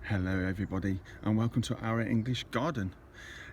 Hello everybody and welcome to our English garden.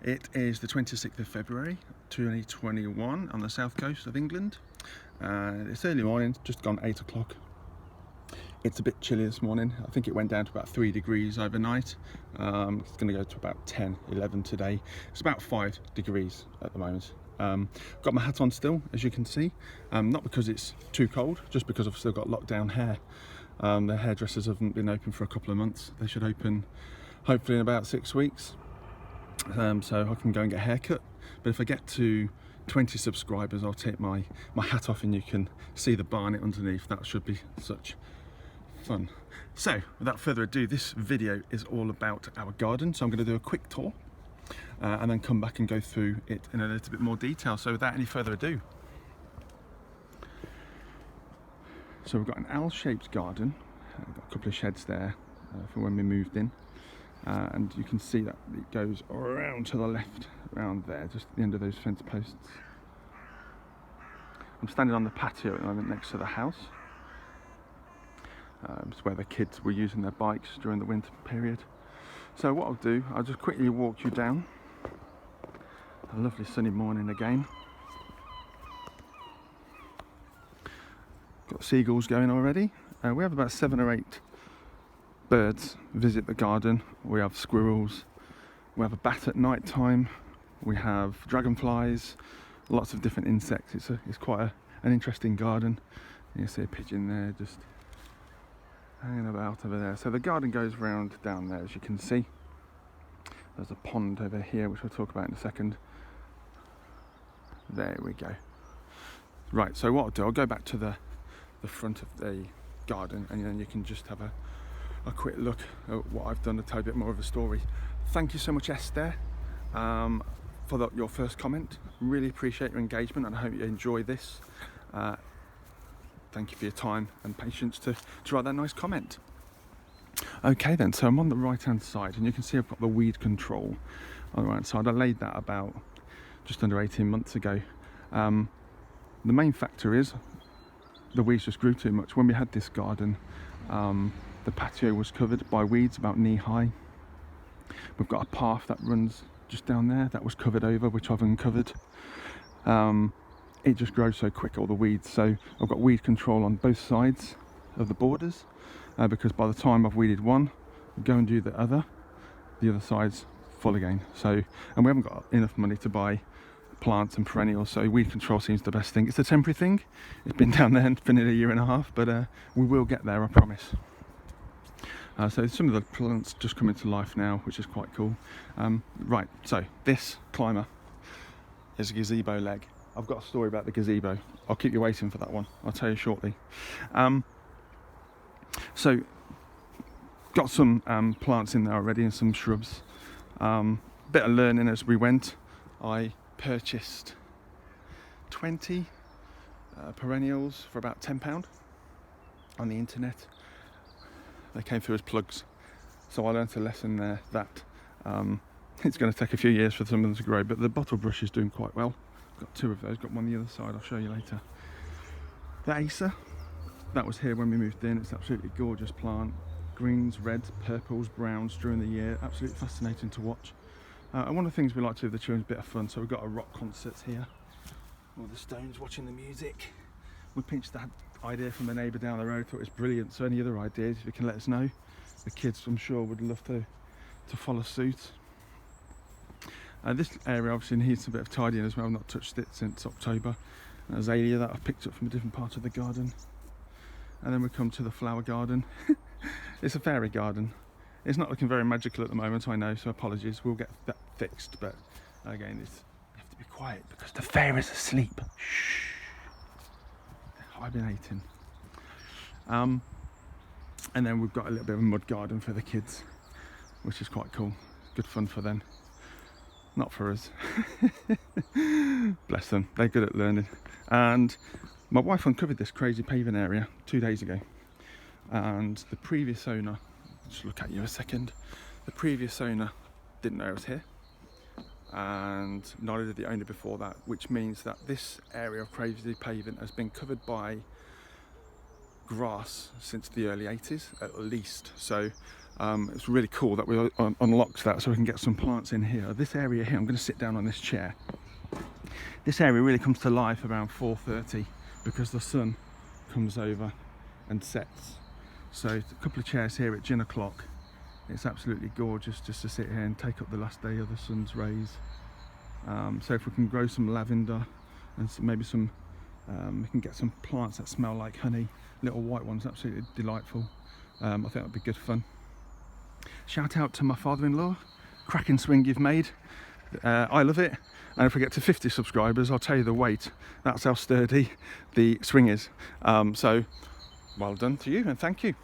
It is the 26th of February 2021 on the south coast of England. It's early morning, just gone 8 o'clock. It's a bit chilly this morning. I think it went down to about 3 degrees overnight. It's going to go to about 10, 11 today. It's about 5 degrees at the moment. Got my hat on still, as you can see. Not because it's too cold, just because I've still got lockdown hair. The hairdressers haven't been open for a couple of months. They should open hopefully in about 6 weeks, so I can go and get a haircut. But if I get to 20 subscribers, I'll take my hat off and you can see the barnet underneath. That should be such fun. So without further ado, this video is all about our garden, so I'm going to do a quick tour and then come back and go through it in a little bit more detail. So without any further ado, so we've got an L-shaped garden. We've got a couple of sheds there for when we moved in, and you can see that it goes around to the left, around there, just at the end of those fence posts. I'm standing on the patio at the moment next to the house. It's where the kids were using their bikes during the winter period. So what I'll do, I'll just quickly walk you down. A lovely sunny morning again. Got seagulls going already. We have about 7 or 8 birds visit the garden. We have squirrels. We have a bat at night time. We have dragonflies. Lots of different insects. It's quite an interesting garden. You see a pigeon there just hanging about over there. So the garden goes round down there, as you can see. There's a pond over here, which we'll talk about in a second. There we go. Right, so what I'll do, I'll go back to the front of the garden and then you can just have a quick look at what I've done to tell you a bit more of a story. Thank you so much, Esther, for your first comment. Really appreciate your engagement and I hope you enjoy this. Thank you for your time and patience to write that nice comment. Okay then, so I'm on the right hand side and you can see I've got the weed control on the right side. I laid that about just under 18 months ago. The main factor is the weeds just grew too much. When we had this garden, the patio was covered by weeds about knee high. We've got a path that runs just down there that was covered over, which I've uncovered. It just grows so quick, all the weeds. So I've got weed control on both sides of the borders, because by the time I've weeded one, I go and do the other side's full again. So, and we haven't got enough money to buy plants and perennials, so weed control seems the best thing. It's a temporary thing. It's been down there and for nearly a year and a half, but we will get there, I promise. So some of the plants just come into life now, which is quite cool. Right, so this climber is a gazebo leg. I've got a story about the gazebo. I'll keep you waiting for that one. I'll tell you shortly. So got some plants in there already and some shrubs. Bit of learning as we went. I purchased 20 perennials for about £10 on the internet. They came through as plugs, so I learned a lesson there that it's going to take a few years for some of them to grow, but the bottle brush is doing quite well. Got 2 of those, got one on the other side, I'll show you later. The Acer, that was here when we moved in. It's an absolutely gorgeous plant. Greens, reds, purples, browns during the year. Absolutely fascinating to watch. And one of the things we like to do with the children is a bit of fun, so we've got a rock concert here. All the Stones watching the music. We pinched that idea from a neighbour down the road, thought it was brilliant, so any other ideas, if you can let us know. The kids, I'm sure, would love to follow suit. This area obviously needs a bit of tidying as well. I've not touched it since October. An azalea that I've picked up from a different part of the garden. And then we come to the flower garden. It's a fairy garden. It's not looking very magical at the moment, I know, so apologies. We'll get that fixed, but again, you have to be quiet because the fairy's asleep. Shh. They're hibernating. And then we've got a little bit of a mud garden for the kids, which is quite cool. Good fun for them. Not for us. Bless them, they're good at learning. And my wife uncovered this crazy paving area 2 days ago, and the previous owner, just look at you a second, the previous owner didn't know it was here, and neither did the owner before that, which means that this area of crazy paving has been covered by grass since the early 80s at least. So It's really cool that we unlocked that so we can get some plants in here. This area here, I'm going to sit down on this chair. This area really comes to life around 4:30 because the sun comes over and sets. So a couple of chairs here at gin o'clock. It's absolutely gorgeous just to sit here and take up the last day of the sun's rays. So if we can grow some lavender and maybe some, we can get some plants that smell like honey, little white ones, absolutely delightful. I think that'd be good fun. Shout out to my father-in-law, cracking swing you've made. I love it. And if we get to 50 subscribers, I'll tell you the weight. That's how sturdy the swing is. So well done to you and thank you.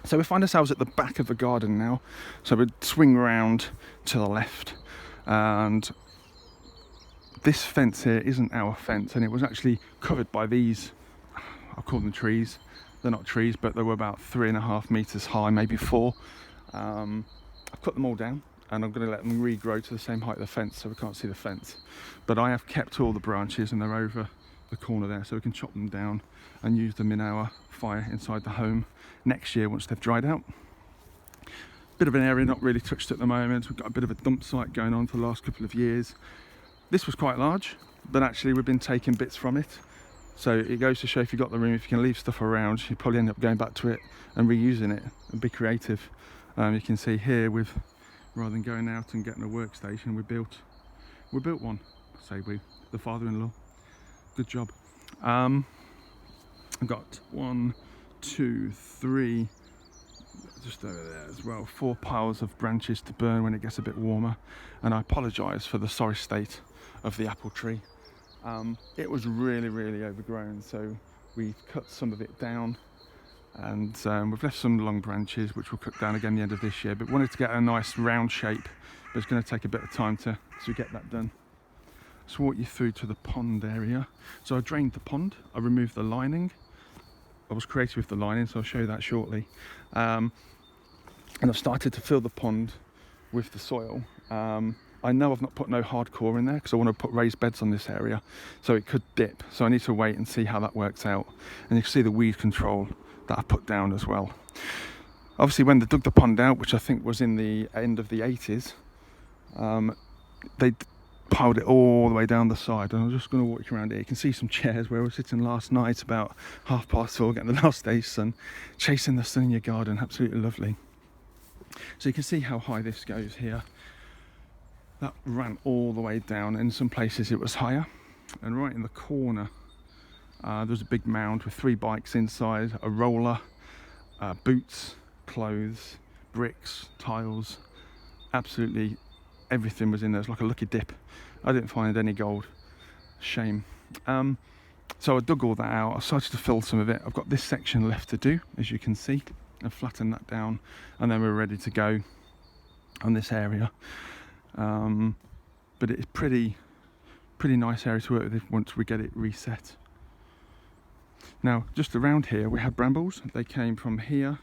So we find ourselves at the back of the garden now. So we'd swing round to the left, and this fence here isn't our fence, and it was actually covered by these, I'll call them trees. They're not trees, but they were about 3.5 meters high, maybe 4. I've cut them all down, and I'm going to let them regrow to the same height of the fence so we can't see the fence. But I have kept all the branches, and they're over the corner there, so we can chop them down and use them in our fire inside the home next year once they've dried out. Bit of an area not really touched at the moment. We've got a bit of a dump site going on for the last couple of years. This was quite large, but actually we've been taking bits from it. So it goes to show if you've got the room, if you can leave stuff around, you probably end up going back to it and reusing it and be creative. You can see here, rather than going out and getting a workstation, we built one. Say we, the father-in-law. Good job. I've got 1, 2, 3, just over there as well, 4 piles of branches to burn when it gets a bit warmer. And I apologise for the sorry state of the apple tree. It was really overgrown, so we've cut some of it down, and we've left some long branches which we'll cut down again the end of this year, but wanted to get a nice round shape, but it's going to take a bit of time to get that done. Let's walk you through to the pond area. So I drained the pond, I removed the lining. I was creative with the lining, so I'll show you that shortly. And I've started to fill the pond with the soil. I know I've not put no hardcore in there because I want to put raised beds on this area, so it could dip. So I need to wait and see how that works out. And you can see the weed control that I've put down as well. Obviously, when they dug the pond out, which I think was in the end of the 80s, they piled it all the way down the side. And I'm just going to walk you around here. You can see some chairs where I was sitting last night about 4:30, getting the last day's sun, chasing the sun in your garden. Absolutely lovely. So you can see how high this goes here. That ran all the way down. In some places it was higher. And right in the corner, there's a big mound with 3 bikes inside, a roller, boots, clothes, bricks, tiles. Absolutely everything was in there. It's like a lucky dip. I didn't find any gold. Shame. So I dug all that out. I started to fill some of it. I've got this section left to do, as you can see. I've flattened that down, and then we're ready to go on this area. But it's pretty nice area to work with once we get it reset. Now, just around here we had brambles. They came from here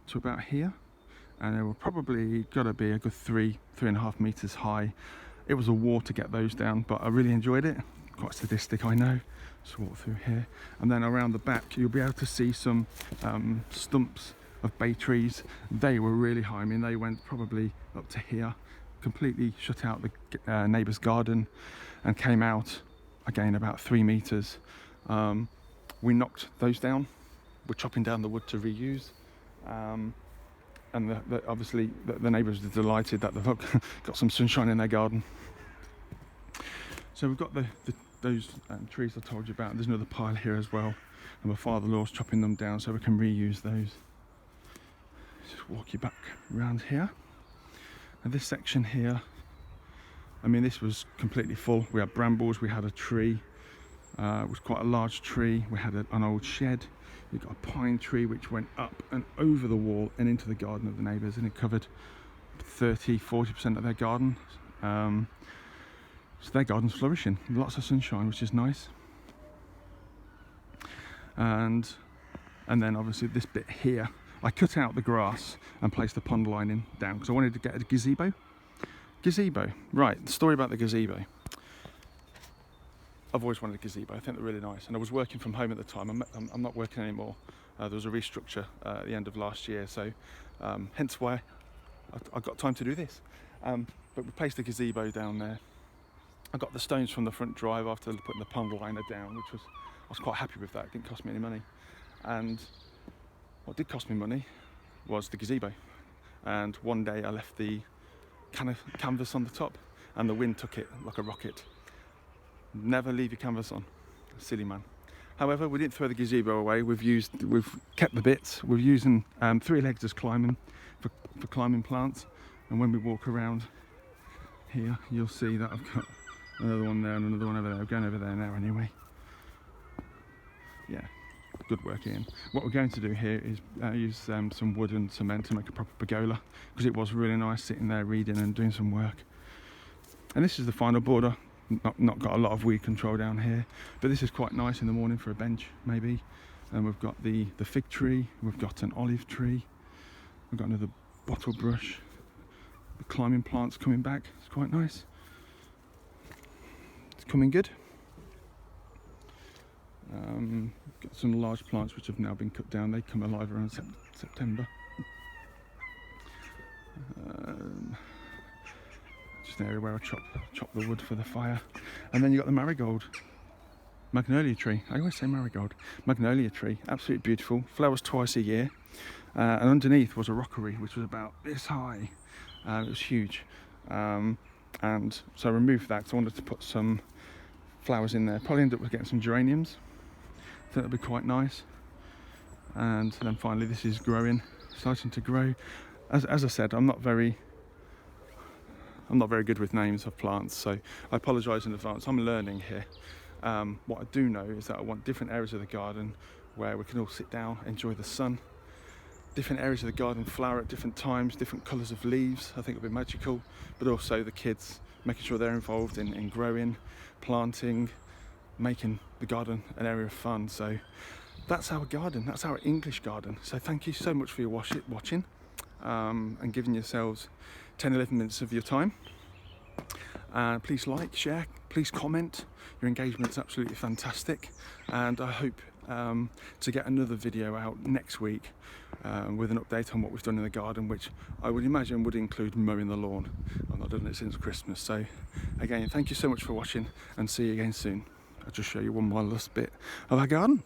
to about here, and they were probably got to be a good 3.5 meters high. It was a war to get those down, but I really enjoyed it. Quite sadistic, I know. Just walk through here, and then around the back you'll be able to see some stumps of bay trees. They were really high. I mean, they went probably up to here, completely shut out the neighbour's garden, and came out again about 3 meters. We knocked those down. We're chopping down the wood to reuse, and obviously the neighbours are delighted that they've got some sunshine in their garden. So we've got those trees I told you about. There's another pile here as well, and my father-in-law's chopping them down so we can reuse those. Just walk you back around here. And this section here, I mean, this was completely full. We had brambles, we had a tree, it was quite a large tree. We had an old shed. We got a pine tree which went up and over the wall and into the garden of the neighbours, and it covered 30-40% of their garden. So their garden's flourishing, lots of sunshine, which is nice. And then obviously this bit here, I cut out the grass and placed the pond lining down because I wanted to get a gazebo. Gazebo, right, the story about the gazebo. I've always wanted a gazebo. I think they're really nice, and I was working from home at the time. I'm not working anymore, There was a restructure at the end of last year, so hence why I got time to do this. But we placed the gazebo down there. I got the stones from the front drive after putting the pond liner down, I was quite happy with that. It didn't cost me any money. And what did cost me money was the gazebo. And one day I left the canvas on the top and the wind took it like a rocket. Never leave your canvas on, silly man. However, we didn't throw the gazebo away. We've kept the bits. We're using 3 legs as climbing for climbing plants. And when we walk around here, you'll see that I've got another one there and another one over there. We're going over there now anyway. Yeah, good work, Ian. What we're going to do here is use some wood and cement to make a proper pergola, because it was really nice sitting there reading and doing some work. And this is the final border. Not got a lot of weed control down here, but this is quite nice in the morning for a bench maybe. And we've got the fig tree, we've got an olive tree, we've got another bottle brush. The climbing plants coming back, it's quite nice. It's coming good. Got some large plants which have now been cut down. They come alive around September. Just an area where I chop the wood for the fire. And then you got the Magnolia tree. I always say marigold. Magnolia tree, absolutely beautiful. Flowers twice a year. And underneath was a rockery which was about this high. It was huge. And so I removed that because I wanted to put some flowers in there. Probably end up with getting some geraniums. I think that'd be quite nice. And then finally this is growing, starting to grow. As I said, I'm not very good with names of plants, so I apologise in advance. I'm learning here. What I do know is that I want different areas of the garden where we can all sit down, enjoy the sun. Different areas of the garden flower at different times, different colours of leaves. I think it'll be magical. But also the kids, making sure they're involved in growing, planting, making the garden an area of fun. So that's our garden, that's our English garden. So thank you so much for your watching and giving yourselves 10-11 minutes of your time. Please like, share, please comment. Your engagement's absolutely fantastic, and I hope to get another video out next week with an update on what we've done in the garden, which I would imagine would include mowing the lawn. I've not done it since Christmas. So again, thank you so much for watching, and see you again soon. I'll just show you one more last bit of our garden.